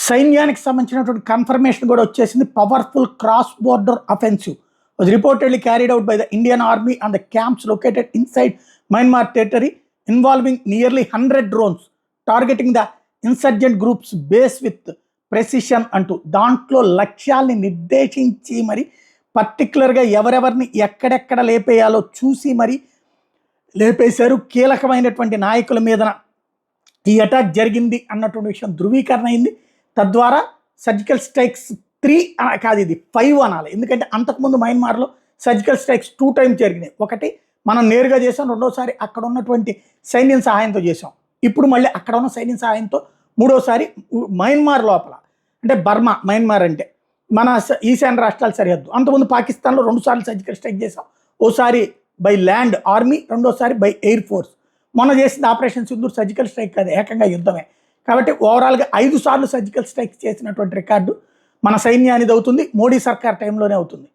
సైన్యానికి సంబంధించినటువంటి కన్ఫర్మేషన్ కూడా వచ్చేసింది. Powerful cross border offensive was reportedly carried out by the Indian army on the camps located inside Myanmar territory involving nearly 100 drones targeting the insurgent groups base with precision అంటూ దాంట్లో లక్ష్యాల్ని నిర్దేశించి మరి పర్టికులర్గా ఎవరెవరిని ఎక్కడెక్కడ లేపేయాలో చూసి మరి లేపేశారు. కీలకమైనటువంటి నాయకుల మీద ఈ అటాక్ జరిగింది అన్నటువంటి విషయం ధృవీకరణ అయింది. తద్వారా సర్జికల్ స్ట్రైక్స్ 3 కాదు, ఇది 5 అనాలి. ఎందుకంటే అంతకుముందు మయన్మార్లో సర్జికల్ స్ట్రైక్స్ 2 times జరిగినాయి. ఒకటి మనం నేరుగా చేసాం, రెండోసారి అక్కడ ఉన్నటువంటి సైన్యం సహాయంతో చేసాం. ఇప్పుడు మళ్ళీ అక్కడ ఉన్న సైన్యం సహాయంతో మూడోసారి మయన్మార్ లోపల, అంటే బర్మా మయన్మార్ అంటే మన ఈశాన్య రాష్ట్రాల సరిహద్దు. అంతకుముందు పాకిస్తాన్లో 2 సార్లు సర్జికల్ స్ట్రైక్ చేసాం. ఓసారి బై ల్యాండ్ ఆర్మీ, రెండోసారి బై ఎయిర్ ఫోర్స్. మొన్న చేసిన ఆపరేషన్ సింధూర్ సర్జికల్ స్ట్రైక్ కాదు, ఏకంగా యుద్ధమే. కాబట్టి ఓవరాల్గా 5 సార్లు సర్జికల్ స్ట్రైక్ చేసినటువంటి రికార్డు మన సైన్యానిది అవుతుంది. మోడీ సర్కార్ టైంలోనే అవుతుంది.